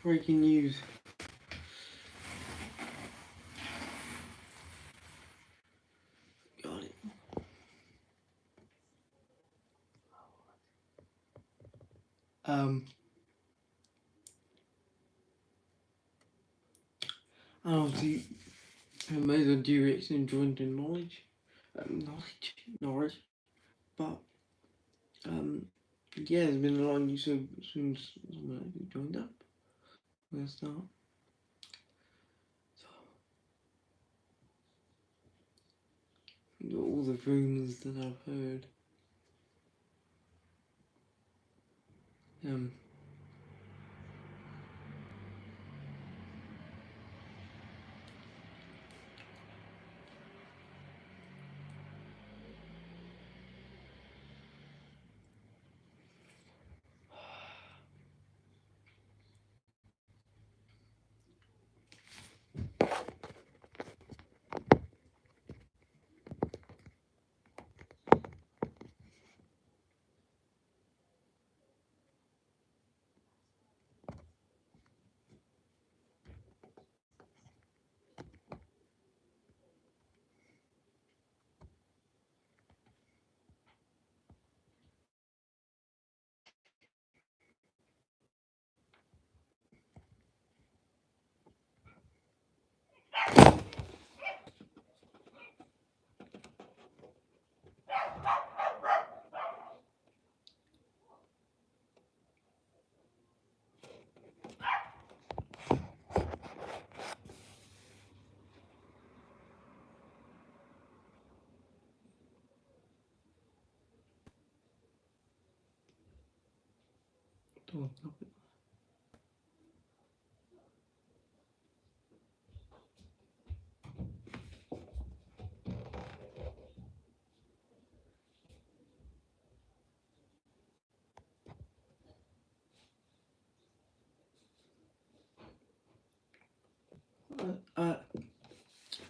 Breaking news. Got it. Obviously, most of direction joined in knowledge, but yeah, there's been a lot of news since someone joined up. Let's start. So, all the rumours that I've heard. Um,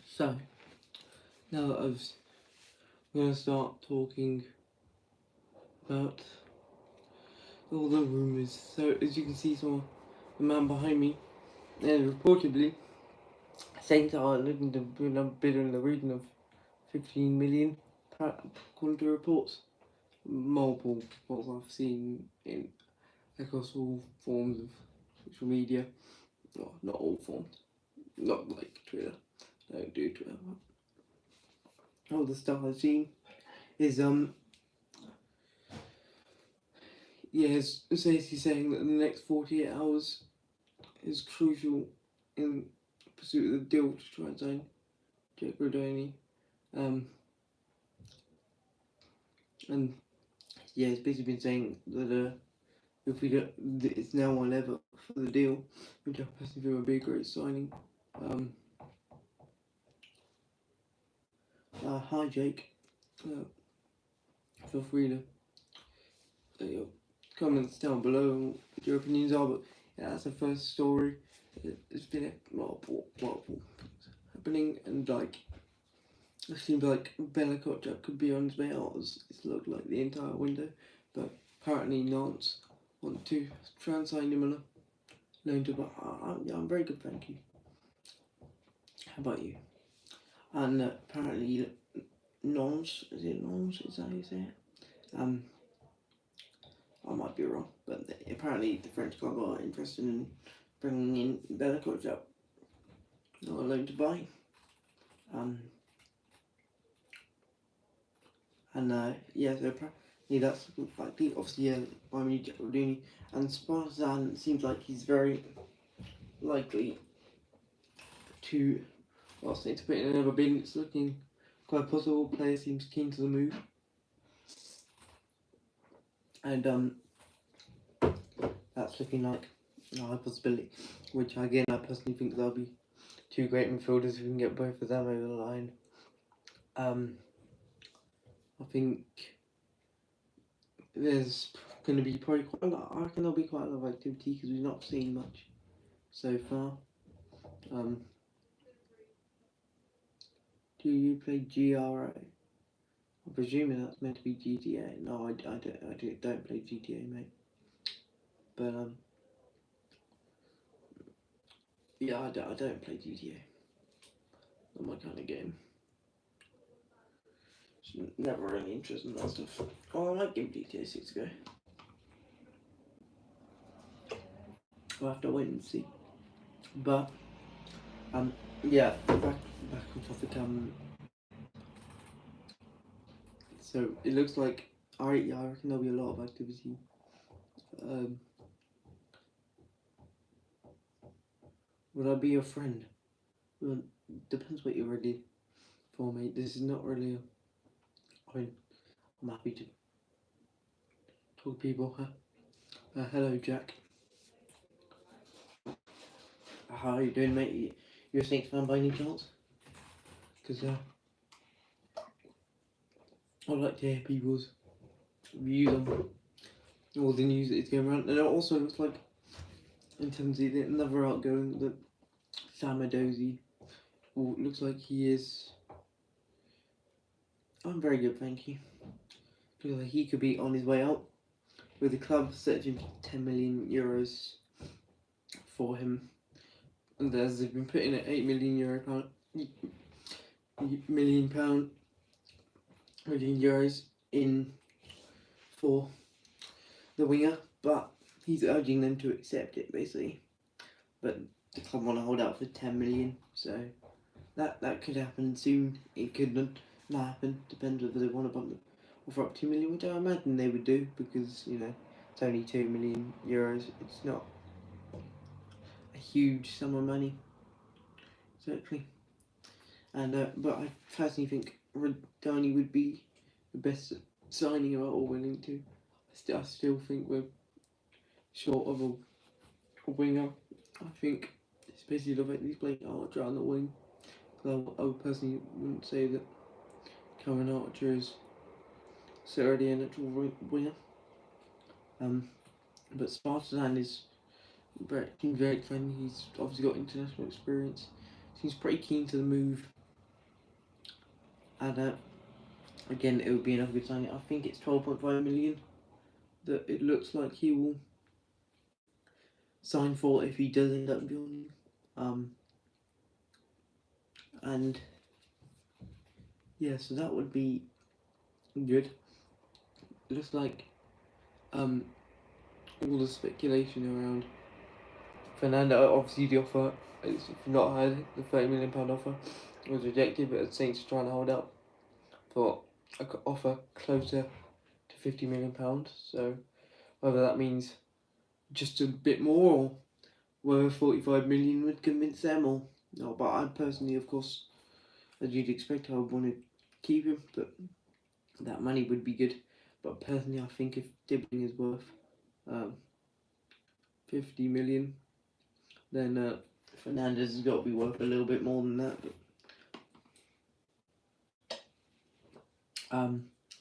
so now that I'm gonna start talking about all the rumours. So as you can see, the man behind me, and reportedly, Saints are looking to bid in the region of 15 million, according to reports. Multiple reports I've seen in across all forms of social media. Well, not all forms. Not like Twitter. I don't do Twitter. All the stuff I've seen is it's basically saying that the next 48 hours is crucial in pursuit of the deal to try and sign Jake Rodoni. And yeah, it's basically been saying that if we don't, it's now or never for the deal, which I personally feel would be a great signing. Hi Jake, feel free to comments down below what your opinions are, but yeah, that's the first story. It's been multiple happening, and like it seems like Bella Kotchap could be on his way out. It's looked like the entire window, but apparently Nantes want to try and sign him on a loan to. But yeah, I'm very good, thank you. How about you? And apparently Nantes, is it Nantes? Is that how you say it? I might be wrong, but apparently the French club are interested in bringing in Bella Kotchap, not a loan to buy. Yeah, so apparently that's likely. Obviously, yeah, by me get Rodini, and Spartan seems like he's very likely to, well, say to put in another bid. It's looking quite possible. Player seems keen to the move, and that's looking like a high possibility. Which again, I personally think there'll be two great midfielders if we can get both of them over the line. I think there's going to be probably quite a lot. I reckon there'll be quite a lot of activity because we've not seen much so far. Do you play GRA? I'm presuming that's meant to be GTA. No, I don't play GTA, mate. But Yeah, I don't play GTA. Not my kind of game. Just never really interested in that stuff. Oh, I might give GTA 6 a go. We'll have to wait and see. But yeah, back on topic. So it looks like I reckon there'll be a lot of activity. Um, would I be your friend? Well, depends what you're ready for, mate. This is not really. I mean, I'm happy to talk to people. Hello, Jack. How are you doing, mate? You a Saints fan by any chance? Because I like to hear people's views on all the news that is going around. And also, it's like, in terms of another outgoing, that Sam Edozie, who looks like he is. I'm very good, thank you. Looks like he could be on his way out, with the club searching for 10 million euros for him. And as they've been putting an £8 million euros in for the winger, but he's urging them to accept it basically. But the club want to hold out for 10 million, so that could happen soon. It could not happen. Depends whether they want to bump the offer up 2 million, which I imagine they would do because it's only 2 million euros. It's not a huge sum of money, exactly. And but I personally think Rodani would be the best signing of all willing to. I still think we're short of a winger. I think especially the fact he's playing Archer on the wing. So I would personally wouldn't say that Cameron Archer is already a natural winger. But Spartan is very friendly. He's obviously got international experience. Seems pretty keen to the move. And again, it would be another good signing. I think it's 12.5 million that it looks like he will sign for if he does end up joining. And yeah, so that would be good. It looks like all the speculation around Fernando, obviously the offer, if you've not heard, the £30 million offer was rejected, but Saints are trying to hold out for an offer closer to £50 million. So whether that means just a bit more or whether 45 million would convince them or no, but I personally, of course, as you'd expect, I would want to keep him, but that money would be good. But personally, I think if Dibbling is worth 50 million, then Fernandez has got to be worth a little bit more than that. But,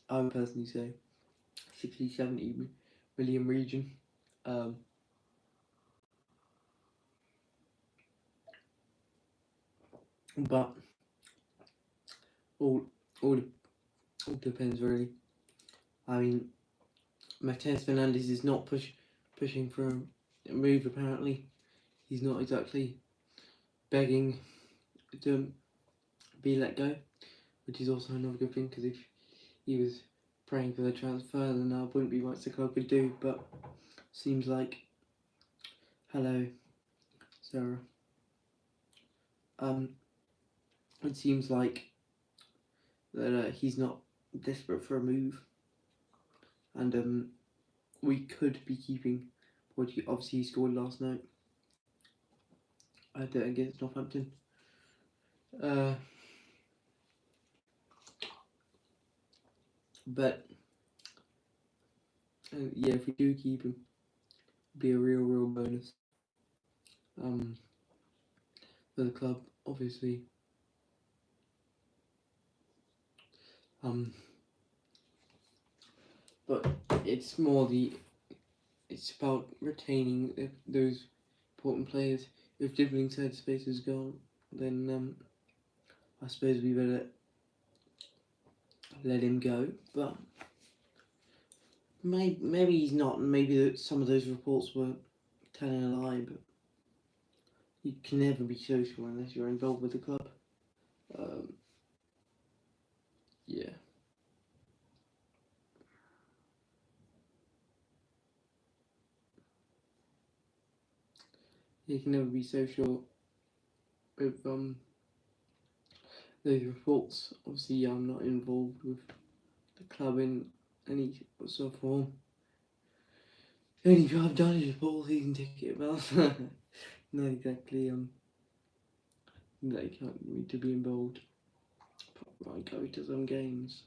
I would personally say 60-70 million region. But all depends really. I mean, Mateus Fernandez is not pushing for a move. Apparently, he's not exactly begging to be let go, which is also another good thing because if he was praying for the transfer, then there wouldn't be much the club could do. But seems like, hello, Sarah. It seems like that he's not desperate for a move, and we could be keeping. Obviously, he scored last night against Northampton. But yeah, if we do keep him, it'd be a real bonus. For the club, obviously. But it's about retaining those important players. If Dibbling's headspace is gone, then I suppose we better let him go. But maybe he's not. Maybe some of those reports were telling a lie. But you can never be social unless you're involved with the club. Yeah. You can never be social with those reports. Obviously, I'm not involved with the club in any sort of form. The only job I've done is bought a season ticket, but not exactly they can't need to be involved. I go to some games,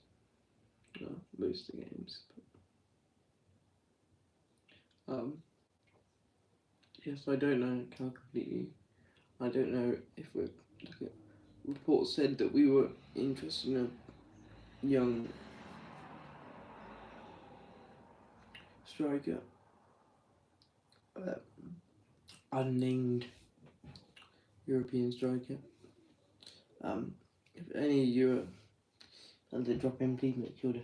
most of the games. Yes, I don't know how completely. I don't know if we're looking at. Reports said that we were interested in a young striker, unnamed European striker. If any of you are to drop in, please make sure to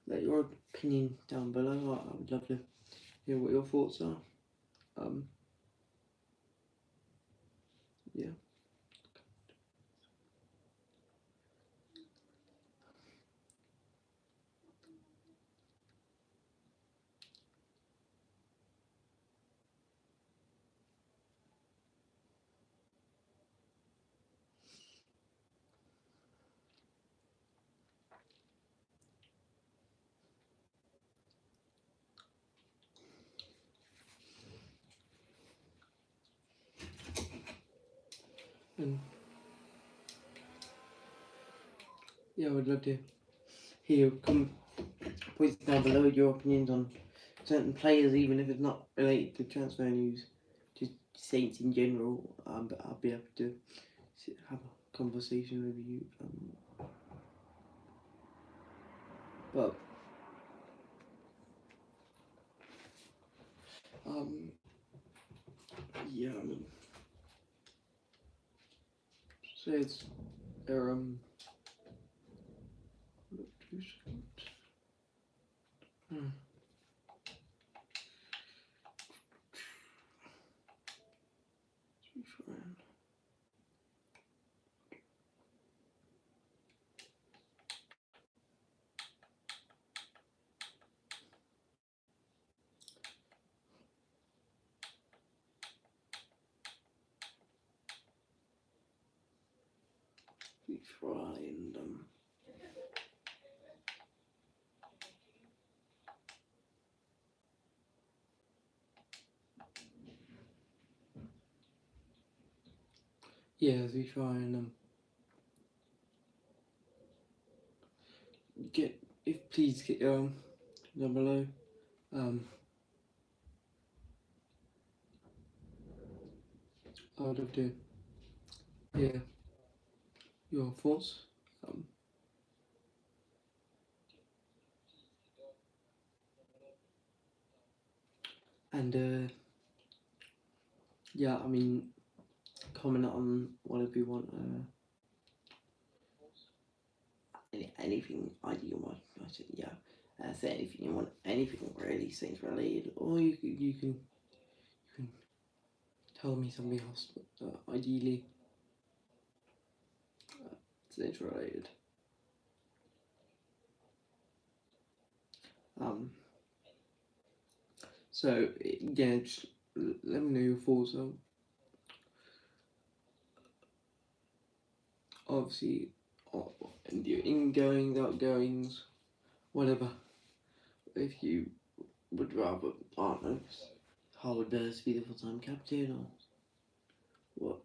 let your opinion down below. I would love to hear what your thoughts are. Yeah. And yeah, I would love to hear points down below your opinions on certain players, even if it's not related to transfer news, just Saints in general. But I'll be able to have a conversation with you. But yeah, I mean, so it's there. Hmm. Try and yeah, as we try and get please get down below I would love to hear your thoughts and yeah, I mean, comment on whatever you want, anything ideal. I said, yeah, say anything you want, anything really Saints related, or you can tell me something else, but ideally Saints related. So yeah, just let me know your thoughts. Obviously, and your ingoings, outgoings, whatever. If you would rather, I don't know, Howard Burns be the full-time captain or what?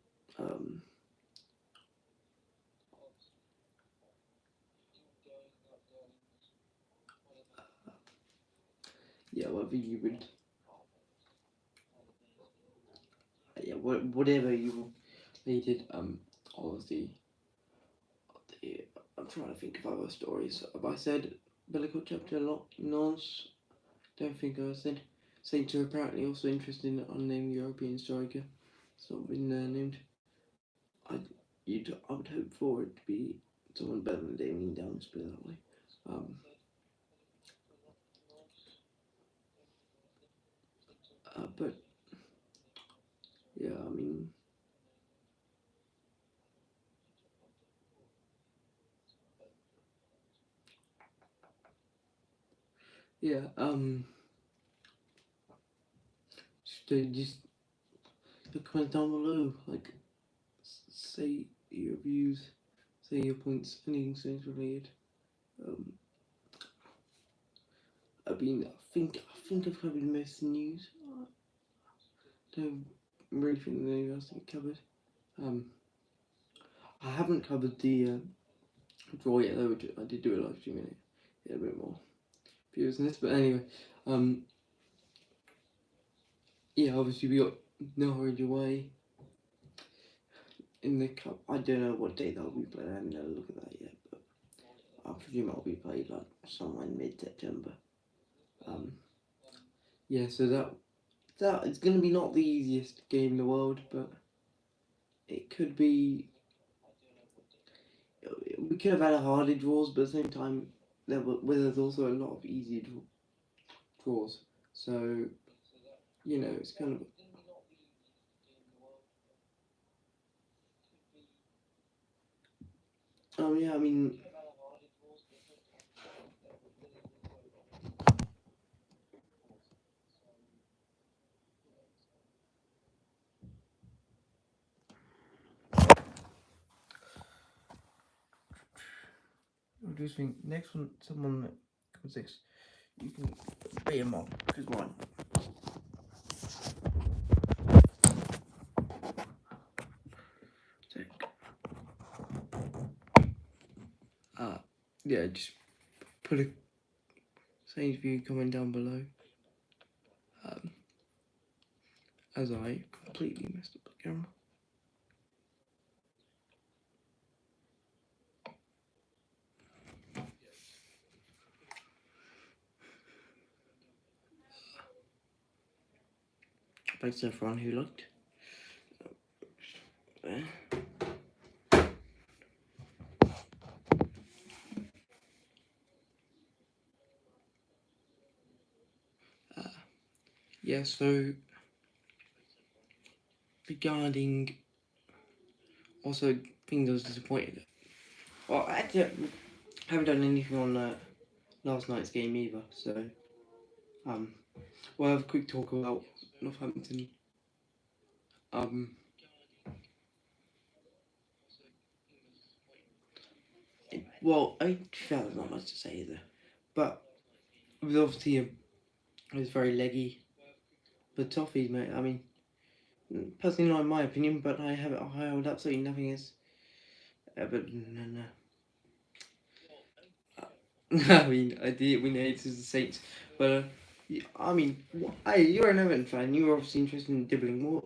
Yeah, whatever you would. Yeah, whatever you needed. Obviously, I'm trying to think of other stories. Have I said Bellicott chapter a lot? Nonce. Don't think I said. Saints are apparently also interested in an unnamed European striker. It's not been named. I would hope for it to be someone better than Damien Downs, put it that way. But yeah, I mean, yeah, just the comments down below, like, say your views, say your points, anything Saints related. Um, I think I've covered most of the news. I don't really think there's anything else to be covered. Um, I haven't covered the draw yet though. I did do a live stream in it. Yeah, a bit more views than this, but anyway, yeah, obviously we got Norwich away in the cup. I don't know what date that'll be played. I haven't had a look at that yet, but I presume it'll be played like somewhere in mid-September. Yeah, so that it's going to be not the easiest game in the world, but it could be. We could have had a harder draws, but at the same time, there's also a lot of easy draws. So it's kind of. Yeah, I mean. I just think next one, someone that comes next, you can beat him up because one. Yeah, just put a Saints view comment down below. As I completely messed up the camera. Thanks to everyone who looked. Yeah, so regarding also things I was disappointed. Well, actually, I haven't done anything on last night's game either. So we'll have a quick talk about Northampton. Well, I mean, there's not much to say either, but it was obviously it was very leggy. The Toffees, mate. I mean, personally, not in my opinion, but I hold absolutely nothing as Everton. I mean, I did win it to the Saints, but I mean, hey, you're an Everton fan. You were obviously interested in Dibbling. What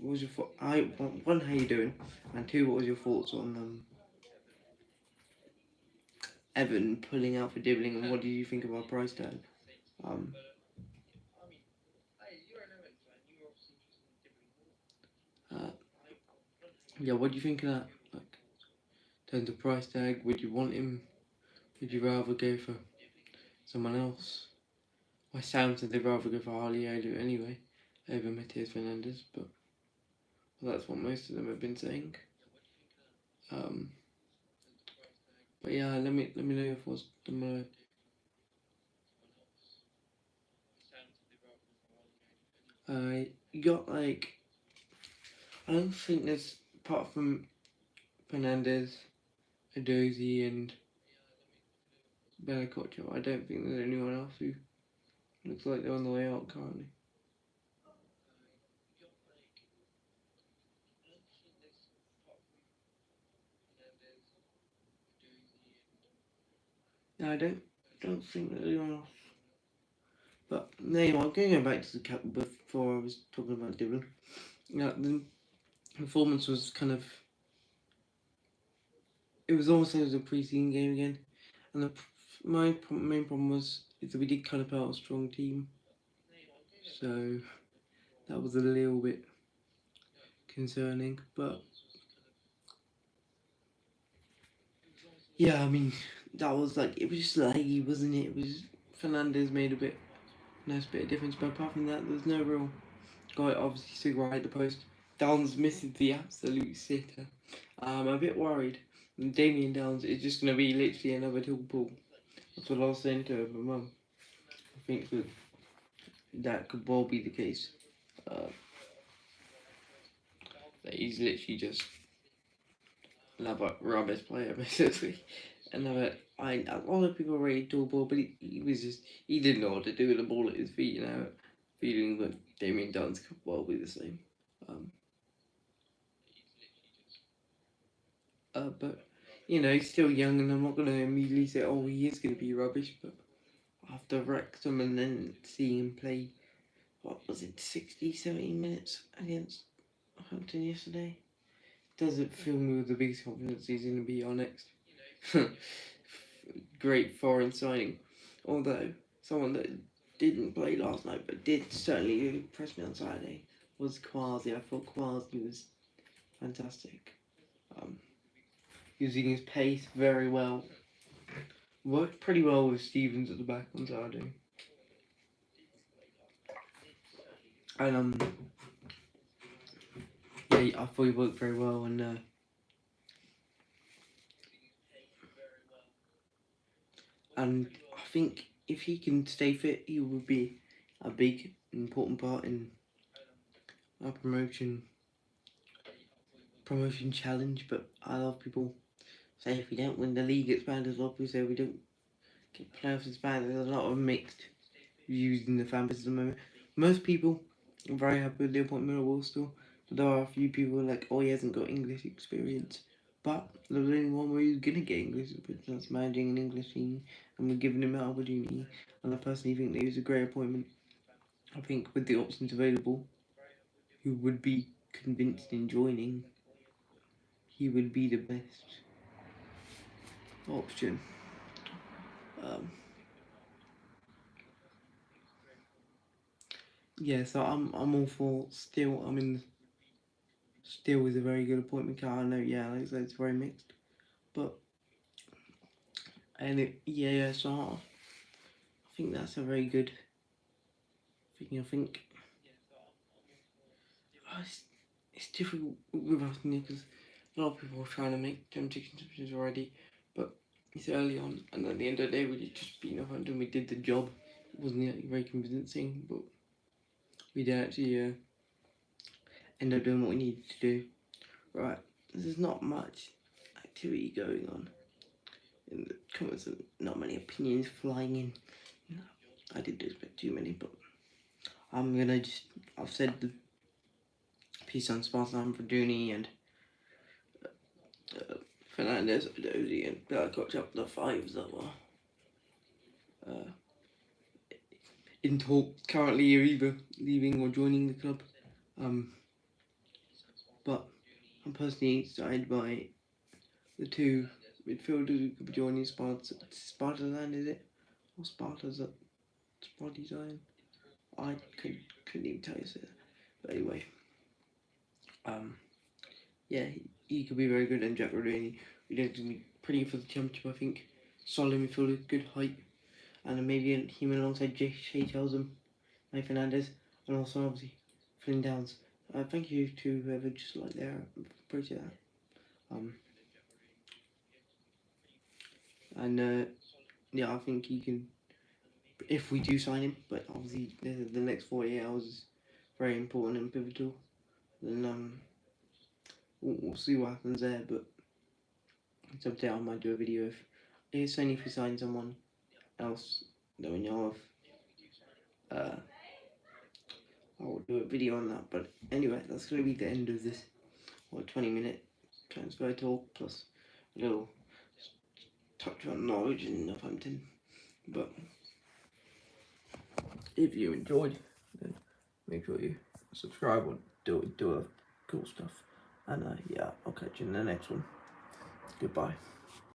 was your one? How you doing? And two, what was your thoughts on Everton pulling out for Dibbling, and what do you think of our price tag? Uh, yeah, what do you think of that? Like, in terms of price tag, would you want him? Would you rather go for someone else? Well, Sam said they'd rather go for Harley Elliott anyway, over Matheus Fernandes, but that's what most of them have been saying. But yeah, let me know your thoughts down below. You got like, I don't think there's, apart from Fernandes, Edozie and Bellacoccio, I don't think there's anyone else who looks like they're on the way out currently. No, I don't think there's anyone else. But anyway, I'm going back to the cap before I was talking about Dylan. Yeah, the performance was kind of, it was almost like it was a pre-season game again, and my main problem was is that we did cut out a strong team, so that was a little bit concerning. But yeah, I mean, that was like, it was just laggy, wasn't it? It was Fernandes made a nice bit of difference, but apart from that, there's no real guy. Obviously, Sig right at the post. Downs misses the absolute sitter. I'm a bit worried. Damien Downs is just going to be literally another tall ball. That's what I was saying to my mum. I think that could well be the case. That he's literally just another rubbish player, basically. Another, a lot of people rated tall ball, but he didn't know what to do with the ball at his feet, feeling that Damien Downs could well be the same. But he's still young, and I'm not going to immediately say, oh, he is going to be rubbish. But after Wrexham and then seeing him play, what was it, 60, 70 minutes against Hampton yesterday, doesn't fill me with the biggest confidence he's going to be our next great foreign signing. Although someone that didn't play last night but did certainly impress me on Saturday was Kwasi. I thought Kwasi was fantastic. Using his pace very well. Worked pretty well with Stevens at the back on Saturday. And yeah, I thought he worked very well, and I think if he can stay fit, he will be a big important part in our promotion challenge. But a lot of people say if we don't win the league, it's bad. As well, we say we don't get playoffs, it's bad. There's a lot of mixed views in the fan base at the moment. Most people are very happy with the appointment of Wolstor, but there are a few people like, oh, he hasn't got English experience. But there's only one way he's gonna get English experience, that's managing an English team, and we're giving him an opportunity. And I personally think that he was a great appointment. I think with the options available, who would be convinced in joining, he would be the best option. Yeah, so I'm all for Still. I mean, Still is a very good appointment. I know, yeah, like I said, it's very mixed, but so I think that's a very good thing. I think it's difficult with us because a lot of people are trying to make temptation submissions already, but it's early on, and at the end of the day, we just beat Northampton. We did the job. It wasn't very convincing, but we did actually end up doing what we needed to do. Right, there's not much activity going on in the comments, and not many opinions flying in. No, I didn't expect too many, but I'm gonna I've said the piece on Spartan for Dooney and Fernandez, Dozy, and got up the fives that were in talk currently, either leaving or joining the club. But I'm personally excited by the two midfielders who could be joining Spartan, is it? Or Sparta's at Spartan? I couldn't even tell you that. But anyway, yeah, he could be very good, and Jack Rodini, we don't think pretty for the championship, I think. Solid midfielder, good height, and maybe him alongside Shea Chelsham, Mike Fernandez, and also obviously Flynn Downs. Thank you to whoever just liked there. Appreciate that. Yeah, I think he can, if we do sign him, but obviously the next 48 hours is very important and pivotal. Then we'll see what happens there, but it's up to I might do a video it's only if we sign someone else that we know of. I'll do a video on that, but anyway, that's going to be the end of this 20-minute transfer talk plus a little touch on Norwich and Northampton. But if you enjoyed, then make sure you subscribe or do cool stuff. And yeah, I'll catch you in the next one. Goodbye.